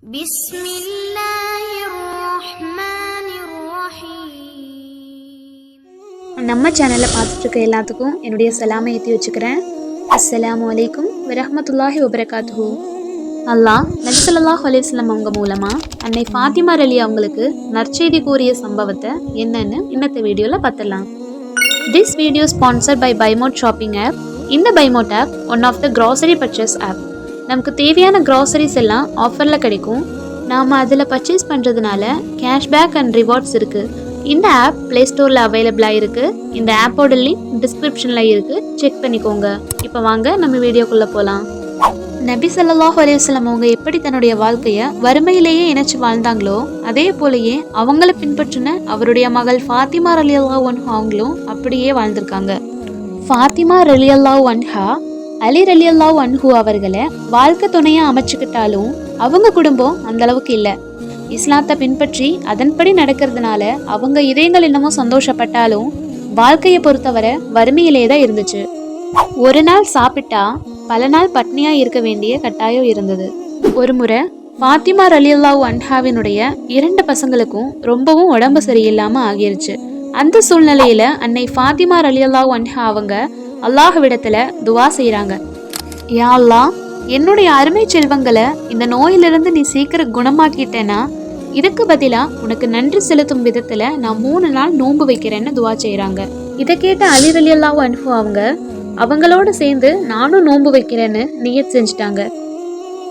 بسم الله الرحمن الرحيم. நம்ம சேனலை பார்த்துட்டு இருக்க எல்லாத்துக்கும் என்னுடைய சலாமை ஏற்றி வச்சுக்கிறேன். அஸ்ஸலாமு அலைக்கும் வரஹ்மத்துல்லாஹி வபரகாத்துஹு. அல்லாஹ் நபி ஸல்லல்லாஹு அலைஹி வஸல்லம் அவங்க மூலமாக அன்னை ஃபாத்திமா ரலி அவங்களுக்கு நற்செய்தி கூறிய சம்பவத்தை என்னன்னு இன்னத்த வீடியோவில் பார்த்துடலாம். This video sponsored by Bymode shopping app. இந்த Bymode app one of the grocery purchase app. நமக்கு தேவையான க்ராசரிஸ் எல்லாம் ஆஃபரில் கிடைக்கும். நாம் அதில் பர்ச்சேஸ் பண்ணுறதுனால கேஷ்பேக் அண்ட் ரிவார்ட்ஸ் இருக்குது. இந்த ஆப் ப்ளே ஸ்டோரில் அவைலபிளாக இருக்குது. இந்த ஆப்போட லிங்க் டிஸ்கிரிப்ஷனில் இருக்குது, செக் பண்ணிக்கோங்க. இப்போ வாங்க நம்ம வீடியோக்குள்ளே போகலாம். நபி ஸல்லல்லாஹு அலைஹி வஸல்லம் அவங்க எப்படி தன்னுடைய வாழ்க்கையை வறுமையிலேயே இணைச்சு வாழ்ந்தாங்களோ அதே போலயே அவங்கள பின்பற்றின அவருடைய மகள் ஃபாத்திமா ரலியல்லாஹு அன்ஹா அவங்களும் அப்படியே வாழ்ந்திருக்காங்க. ஃபாத்திமா ரலியல்லாஹு அன்ஹா அலி ரலியல்லாஹு அன்ஹு அவர்களை வாழ்க்கை துணையா அமைச்சுக்கிட்டாலும் அவங்க குடும்பம் அந்த அளவுக்கு இல்லை. இஸ்லாத்தை பின்பற்றி அதன்படி நடக்கிறதுனால அவங்க இதயங்கள் இன்னமும் சந்தோஷப்பட்டாலும் வாழ்க்கையை பொறுத்தவரை வறுமையிலே தான் இருந்துச்சு. ஒரு நாள் சாப்பிட்டா பல நாள் பட்னியா இருக்க வேண்டிய கட்டாயம் இருந்தது. ஒரு முறை ஃபாத்திமா ரலியல்லாஹு அன்ஹாவினுடைய 2 பசங்களுக்கும் ரொம்பவும் உடம்பு சரியில்லாம ஆகிருச்சு. அந்த சூழ்நிலையில அன்னை ஃபாத்திமா ரலியல்லாஹு அன்ஹா அவங்க அல்லாஹ்விடத்துல துவா செய்கிறாங்க. யா அல்லாஹ், என்னுடைய அருமை செல்வங்களை இந்த நோயிலிருந்து நீ சீக்கிரம் குணமாக்கிட்டேன்னா இதுக்கு பதிலாக உனக்கு நன்றி செலுத்தும் விதத்தில் நான் 3 நாள் நோன்பு வைக்கிறேன்னு துவா செய்கிறாங்க. இதை கேட்ட அலி ரலியல்லாஹு அன்ஹு அவங்களோட சேர்ந்து நானும் நோன்பு வைக்கிறேன்னு நியத் செஞ்சுட்டாங்க.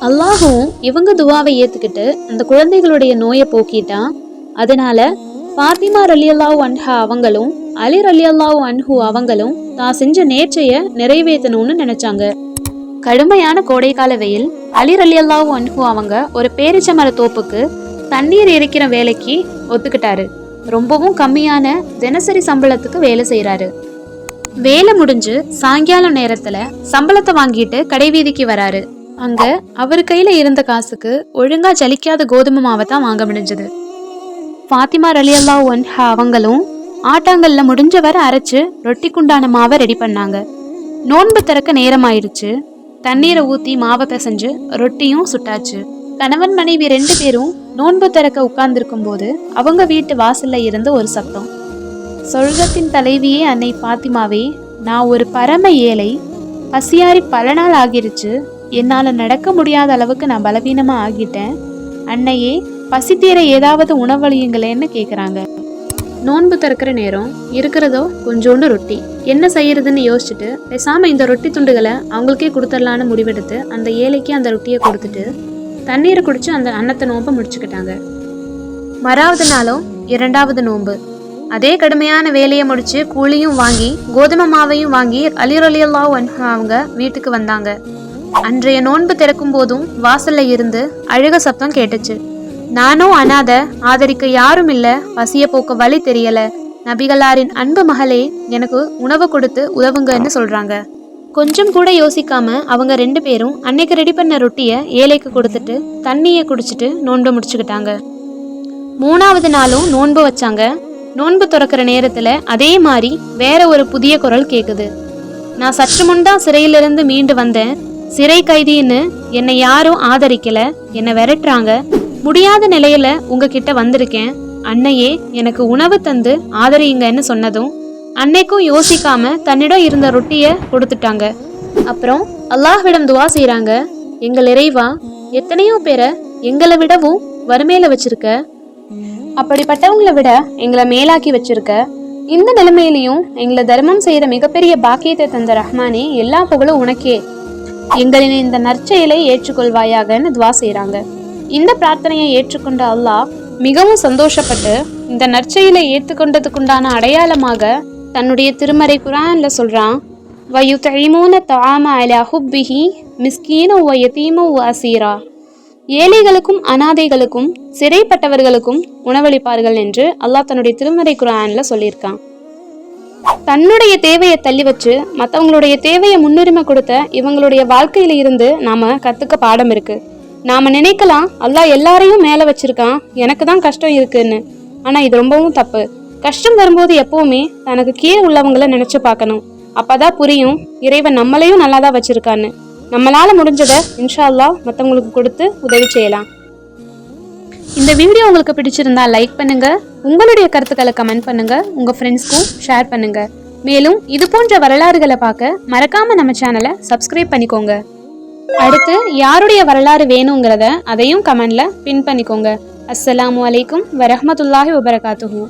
அல்லாஹும் இவங்க துவாவை ஏற்றுக்கிட்டு அந்த குழந்தைகளுடைய நோயை போக்கிட்டான். அதனால ஃபாத்திமா ரலியல்லாஹு அன்ஹா அவங்களும் அலி ரலியல்லாஹு அன்ஹு அவங்களும் தான் செஞ்ச நேர்ச்சையை நிறைவேற்றணும்னு நினைச்சாங்க. கடுமையான கோடைக்கால வெயில். அலி ரலியல்லாஹு அன்ஹு அவங்க ஒரு பேரிச்ச மர தோப்புக்கு தண்ணீர் எரிக்கிற வேலைக்கு ஒத்துக்கிட்டாரு. ரொம்பவும் கம்மியான தினசரி சம்பளத்துக்கு வேலை செய்யறாரு. வேலை முடிஞ்சு சாயங்காலம் நேரத்துல சம்பளத்தை வாங்கிட்டு கடை வீதிக்கு வராரு. அங்க அவர் கையில இருந்த காசுக்கு ஒழுங்கா ஜலிக்காத கோதுமை மாவை தான் வாங்க முடிஞ்சது. ஃபாத்திமா ரலியல்லாஹு அன்ஹா அவங்களும் ஆட்டாங்கல்ல முடிஞ்ச வரை அரைச்சு ரொட்டி குண்டான மாவை ரெடி பண்ணாங்க. நோன்பு திறக்க நேரம் ஆயிடுச்சு. தண்ணீரை ஊற்றி மாவை பிசைஞ்சு ரொட்டியும் சுட்டாச்சு. கணவன் மனைவி 2 பேரும் நோன்பு திறக்க உட்கார்ந்துருக்கும் போது அவங்க வீட்டு வாசல்ல இருந்து ஒரு சத்தம். சொர்க்கத்தின் தலைவியே அன்னை ஃபாத்திமாவே, நான் ஒரு பரம ஏழை, பசியாரி பல நாள் ஆகிருச்சு. என்னால் நடக்க முடியாத அளவுக்கு நான் பலவீனமாக ஆகிட்டேன். அன்னையே, பசி தீர ஏதாவது உணவளியுங்களேன்னு கேட்குறாங்க. நோன்பு திறக்கிற நேரம், இருக்கிறதோ கொஞ்சோண்டு ரொட்டி. என்ன செய்யறதுன்னு யோசிச்சுட்டு பேசாமல் இந்த ரொட்டி துண்டுகளை அவங்களுக்கே கொடுத்துடலான்னு முடிவெடுத்து அந்த ஏழைக்கு அந்த ரொட்டியை கொடுத்துட்டு தண்ணீரை குடிச்சு அந்த அன்னத்தை நோன்பை முடிச்சுக்கிட்டாங்க. மறாவது நாளும் 2வது நோன்பு. அதே கடுமையான வேலையை முடிச்சு கூலியும் வாங்கி கோதுமை மாவையும் வாங்கி அலி ரலியல்லாஹு அன்ஹு அவங்க வீட்டுக்கு வந்தாங்க. அன்றைய நோன்பு திறக்கும் போதும் வாசல்ல இருந்து அழுக சத்தம் கேட்டுச்சு. நானும் அனாத, ஆதரிக்க யாரும் இல்ல, பசிய போக்க வழி தெரியல, நபிகளாரின் அன்பு மகளே, எனக்கு உணவு கொடுத்து உதவுங்கன்னு சொல்றாங்க. கொஞ்சம் கூட யோசிக்காம அவங்க 2 பேரும் அன்னைக்கு ரெடி பண்ண ரொட்டியை ஏழைக்கு கொடுத்துட்டு தண்ணியை குடிச்சிட்டு நோன்பு முடிச்சுக்கிட்டாங்க. 3வது நாளும் நோன்பு வச்சாங்க. நோன்பு துறக்கிற நேரத்துல அதே மாதிரி வேற ஒரு புதிய குரல் கேக்குது. நான் சற்று முன்தான் சிறையிலிருந்து மீண்டு வந்தேன். சிறை கைதின்னு என்னை யாரும் ஆதரிக்கல, என்னை விரட்டுறாங்க. முடியாத நிலையில உங்ககிட்ட வந்திருக்கேன். அன்னையே, எனக்கு உணவு தந்து ஆதரியுங்கன்னு சொன்னதும் அன்னைக்கும் யோசிக்காம தன்னிடம் இருந்த ரொட்டியை கொடுத்துட்டாங்க. அப்புறம் அல்லாஹ்விடம் துவா செய்கிறாங்க. எங்கள் இறைவா, எத்தனையோ பேரை எங்களை விடவும் வறுமையில வச்சிருக்க, அப்படிப்பட்டவங்களை விட எங்களை மேலாக்கி வச்சிருக்க. இந்த நிலைமையிலையும் எங்களை தர்மம் செய்யற மிகப்பெரிய பாக்கியத்தை தந்த ரஹ்மானே, எல்லா புகழும் உனக்கே. எங்களின் இந்த நற்செயலை ஏற்றுக்கொள்வாயாகன்னு துவா செய்கிறாங்க. இந்த பிரார்த்தனையை ஏற்றுக்கொண்ட அல்லாஹ் மிகவும் சந்தோஷப்பட்டு இந்த நற்செயலை ஏற்றுக்கொண்டதுக்குண்டான அடையாளமாக தன்னுடைய திருமறை குர்ஆன்ல சொல்றான். வயுத்இமூன தஆம அலா ஹுப்பிஹி மிஸ்கீன வ யதீம வ அஸீரா. ஏழைகளுக்கும் அனாதைகளுக்கும் சிறைப்பட்டவர்களுக்கும் உணவளிப்பார்கள் என்று அல்லாஹ் தன்னுடைய திருமறை குர்ஆன்ல சொல்லியிருக்கான். தன்னுடைய தேவையை தள்ளி வச்சு மற்றவங்களுடைய தேவையை முன்னுரிமை கொடுத்த இவங்களுடைய வாழ்க்கையில இருந்து நாம கத்துக்க பாடம் இருக்கு. நாம நினைக்கலாம் அல்லாஹ் எல்லாரையும் மேல வச்சிருக்கான், எனக்கு தான் கஷ்டம் இருக்குன்னு. ஆனா இது ரொம்பவும் தப்பு. கஷ்டம் வரும்போது எப்பவுமே தனக்கு கீழே உள்ளவங்களை நினைச்சு பார்க்கணும். அப்பதான் புரியும் இறைவன் நம்மளையும் நல்லாதான் வச்சிருக்கான்னு. நம்மளால முடிஞ்சதை இன்ஷா அல்லாஹ் மற்றவங்களுக்கு கொடுத்து உதவி செய்யலாம். இந்த வீடியோ உங்களுக்கு பிடிச்சிருந்தா லைக் பண்ணுங்க, உங்களுடைய கருத்துக்களை கமெண்ட் பண்ணுங்க, உங்க ஃப்ரெண்ட்ஸ்க்கும் ஷேர் பண்ணுங்க. மேலும் இது போன்ற வரலாறுகளை பார்க்க மறக்காம நம்ம சேனலை சப்ஸ்கிரைப் பண்ணிக்கோங்க. அடுத்து யாருடைய வரலாறு வேணுங்கிறத அதையும் கமெண்ட்ல பின் பண்ணிக்கோங்க. அஸ்ஸலாமு அலைக்கும் வரஹ்மத்துல்லாஹி வபரகாத்துஹு.